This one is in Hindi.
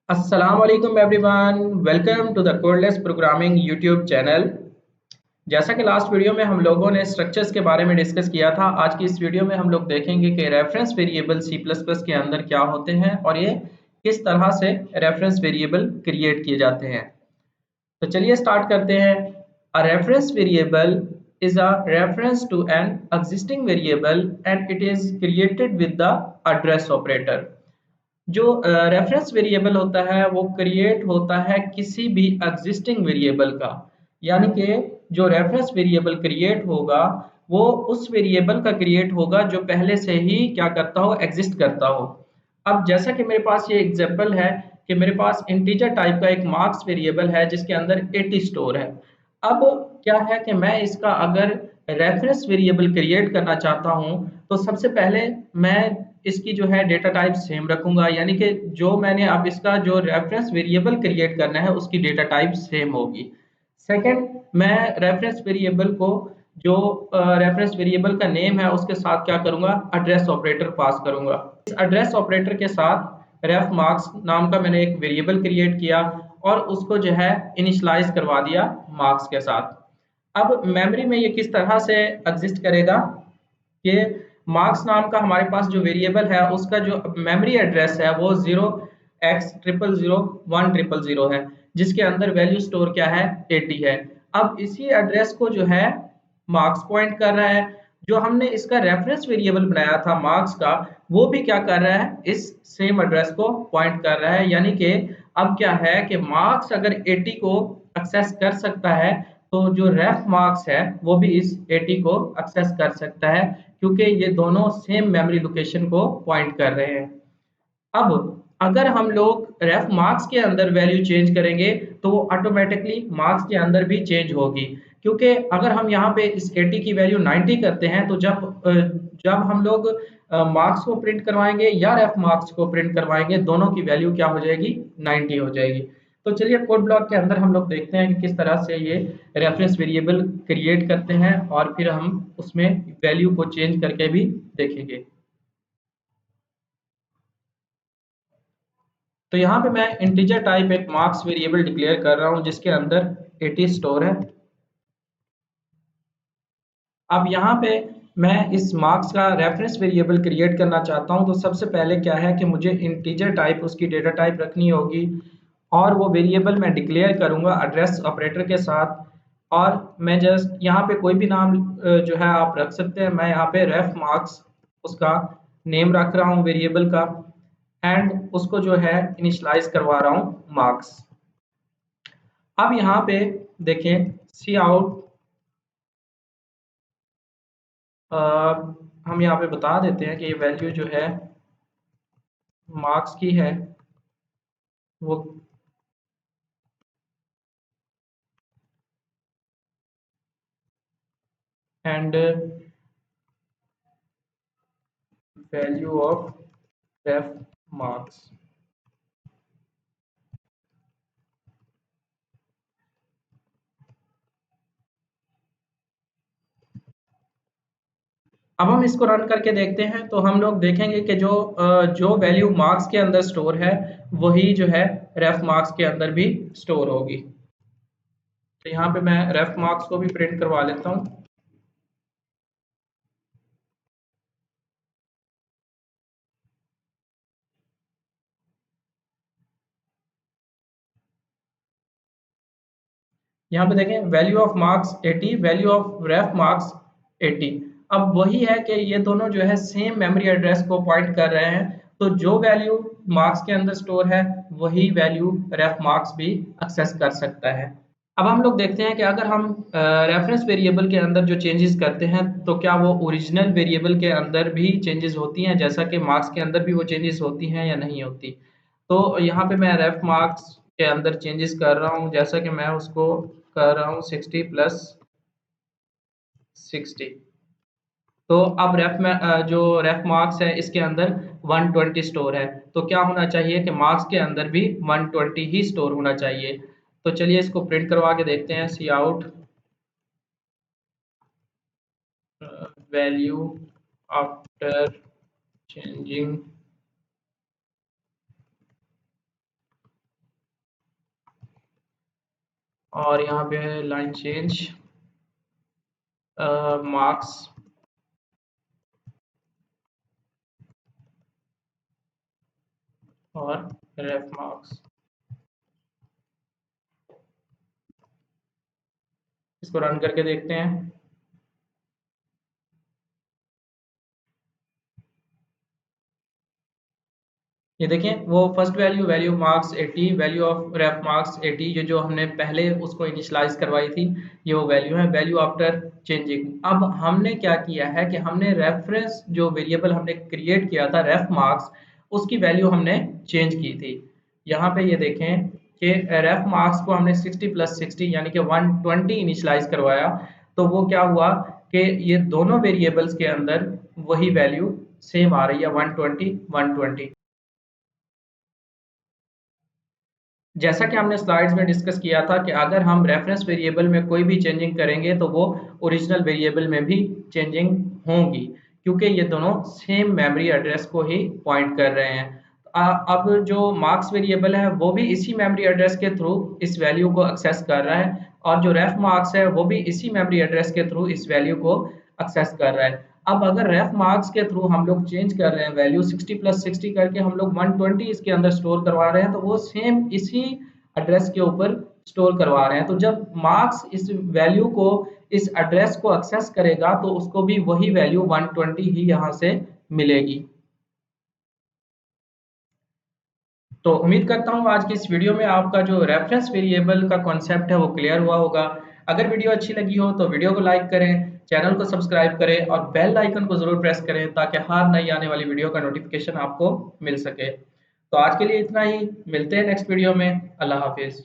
अस्सलाम वालेकुम everyone, welcome to the codeless programming YouTube channel. जैसा कि लास्ट वीडियो में हम लोगों ने स्ट्रक्चर्स के बारे में डिस्कस किया था, आज की इस वीडियो में हम लोग देखेंगे कि reference variable C plus plus के अंदर क्या होते हैं और ये किस तरह से रेफरेंस वेरिएबल क्रिएट किए जाते हैं। तो चलिए स्टार्ट करते हैं। A reference variable is a reference to an existing variable and it is created with the address operator. जो रेफरेंस वेरिएबल होता है वो क्रिएट होता है किसी भी एग्जिस्टिंग वेरिएबल का, यानी कि जो रेफरेंस वेरिएबल क्रिएट होगा वो उस वेरिएबल का क्रिएट होगा जो पहले से ही क्या करता हो, एग्जिस्ट करता हो। अब जैसा कि मेरे पास ये एग्जांपल है कि मेरे पास इंटीजर टाइप का एक मार्क्स वेरिएबल है जिसके अंदर 80 स्टोर है। अब क्या है कि मैं इसका अगर रेफरेंस वेरिएबल क्रिएट करना चाहता हूँ तो सबसे पहले मैं इसकी जो है डेटा टाइप सेम रखूंगा, यानी कि जो मैंने अब इसका जो रेफरेंस वेरिएबल क्रिएट करना है उसकी डेटा टाइप सेम होगी। सेकंड, मैं रेफरेंस वेरिएबल को जो रेफरेंस वेरिएबल का नेम है उसके साथ क्या करूंगा, एड्रेस ऑपरेटर पास करूंगा। इस एड्रेस ऑपरेटर के साथ रेफ मार्क्स नाम का मैंने एक वेरिएबल क्रिएट किया और उसको जो है इनिशियलाइज करवा दिया मार्क्स के साथ। अब मेमोरी में ये किस तरह से एग्जिस्ट करेगा कि मार्क्स नाम का हमारे पास जो वेरिएबल है उसका जो मेमोरी एड्रेस है वो 0x000100 है, जिसके अंदर वैल्यू स्टोर क्या है, 80 है। अब इसी एड्रेस को जो है मार्क्स पॉइंट कर रहा है। जो हमने इसका रेफरेंस वेरिएबल बनाया था मार्क्स का, वो भी क्या कर रहा है, इस सेम एड्रेस को पॉइंट कर रहा है। यानी कि अब क्या है कि मार्क्स अगर 80 को एक्सेस कर सकता है तो जो रेफ मार्क्स है वो भी इस 80 को एक्सेस कर सकता है, क्योंकि ये दोनों सेम मेमोरी लोकेशन को पॉइंट कर रहे हैं। अब अगर हम लोग रेफ मार्क्स के अंदर वैल्यू चेंज करेंगे तो वो ऑटोमेटिकली मार्क्स के अंदर भी चेंज होगी, क्योंकि अगर हम यहाँ पे इस 80 की वैल्यू 90 करते हैं तो जब हम लोग मार्क्स को प्रिंट करवाएंगे या रेफ मार्क्स को प्रिंट करवाएंगे, दोनों की वैल्यू क्या हो जाएगी, 90 हो जाएगी। तो चलिए कोड ब्लॉक के अंदर हम लोग देखते हैं कि किस तरह से ये रेफरेंस वेरिएबल क्रिएट करते हैं और फिर हम उसमें वैल्यू को चेंज करके भी देखेंगे। तो यहाँ पे मैं इंटीजर टाइप एक मार्क्स वेरिएबल डिक्लेयर कर रहा हूँ जिसके अंदर 80 स्टोर है। अब यहाँ पे मैं इस मार्क्स का रेफरेंस वेरिएबल क्रिएट करना चाहता हूँ, तो सबसे पहले क्या है कि मुझे इंटीजर टाइप उसकी डेटा टाइप रखनी होगी और वो वेरिएबल मैं डिक्लेयर करूँगा एड्रेस ऑपरेटर के साथ। और मैं जस्ट यहाँ पे कोई भी नाम जो है आप रख सकते हैं। मैं यहाँ पे रेफ मार्क्स उसका नेम रख रहा हूँ वेरिएबल का एंड उसको जो है इनिशियलाइज करवा रहा हूँ मार्क्स। अब यहाँ पे देखें सी आउट, हम यहाँ पे बता देते हैं कि ये वैल्यू जो है मार्क्स की है वो and value of ref marks. अब हम इसको रन करके देखते हैं तो हम लोग देखेंगे कि जो वैल्यू मार्क्स के अंदर स्टोर है वही जो है रेफ मार्क्स के अंदर भी स्टोर होगी। तो यहाँ पे मैं रेफ मार्क्स को भी प्रिंट करवा लेता हूँ। यहाँ पे देखें value of marks 80, value of ref marks 80। अब वही है कि ये दोनों जो है सेम मेमोरी एड्रेस को पॉइंट कर रहे हैं, तो जो वैल्यू मार्क्स के अंदर स्टोर है वही वैल्यू रेफ मार्क्स भी एक्सेस कर सकता है। अब हम लोग देखते हैं कि अगर हम रेफरेंस वेरिएबल के अंदर जो चेंजेस करते हैं तो क्या वो ओरिजिनल वेरिएबल के अंदर भी चेंजेस होती हैं, जैसा कि मार्क्स के अंदर भी वो चेंजेस होती हैं या नहीं होती। तो यहाँ पे मैं रेफ मार्क्स के अंदर चेंजेस कर रहा हूँ, जैसा कि मैं उसको कर रहा हूँ 60 प्लस 60। तो अब जो रेफ मार्क्स है इसके अंदर 120 स्टोर है, तो क्या होना चाहिए कि मार्क्स के अंदर भी 120 ही स्टोर होना चाहिए। तो चलिए इसको प्रिंट करवा के देखते हैं। सी आउट वैल्यू आफ्टर चेंजिंग और यहाँ पे है लाइन चेंज, मार्क्स और रेफ मार्क्स। इसको रन करके देखते हैं। ये देखें, वो first value value marks 80, value of ref marks 80, ये जो हमने पहले उसको इनिशियलाइज करवाई थी, ये वो वैल्यू है, वैल्यू आफ्टर चेंजिंग। अब हमने क्या किया है कि हमने रेफरेंस जो वेरिएबल हमने क्रिएट किया था रेफ मार्क्स, उसकी वैल्यू हमने चेंज की थी। यहाँ पे ये देखें कि रेफ मार्क्स को हमने 60 प्लस 60 यानी कि 120 इनिशियलाइज करवाया। तो वो क्या हुआ कि ये दोनों वेरिएबल्स के अंदर वही वैल्यू सेम आ रही है, 120 120। जैसा कि हमने स्लाइड्स में डिस्कस किया था कि अगर हम रेफरेंस वेरिएबल में कोई भी चेंजिंग करेंगे तो वो ओरिजिनल वेरिएबल में भी चेंजिंग होंगी, क्योंकि ये दोनों सेम मेमोरी एड्रेस को ही पॉइंट कर रहे हैं। अब जो मार्क्स वेरिएबल है वो भी इसी मेमोरी एड्रेस के थ्रू इस वैल्यू को एक्सेस कर रहा है, और जो रेफ मार्क्स है वो भी इसी मेमोरी एड्रेस के थ्रू इस वैल्यू को एक्सेस कर रहा है। अब अगर रेफ मार्क्स के थ्रू हम लोग चेंज कर रहे हैं वैल्यू 60 प्लस 60 करके हम लोग 120 इसके अंदर स्टोर करवा रहे हैं, तो वो सेम इसी एड्रेस के ऊपर स्टोर करवा रहे हैं। तो जब मार्क्स इस वैल्यू को इस एड्रेस को एक्सेस करेगा तो उसको भी वही वैल्यू 120 ही यहाँ से मिलेगी। तो उम्मीद करता हूँ आज की इस वीडियो में आपका जो रेफरेंस वेरिएबल का कॉन्सेप्ट है वो क्लियर हुआ होगा। अगर वीडियो अच्छी लगी हो तो वीडियो को लाइक करें, चैनल को सब्सक्राइब करें और बेल आइकन को जरूर प्रेस करें ताकि हर नई आने वाली वीडियो का नोटिफिकेशन आपको मिल सके। तो आज के लिए इतना ही, मिलते हैं नेक्स्ट वीडियो में। अल्लाह हाफिज।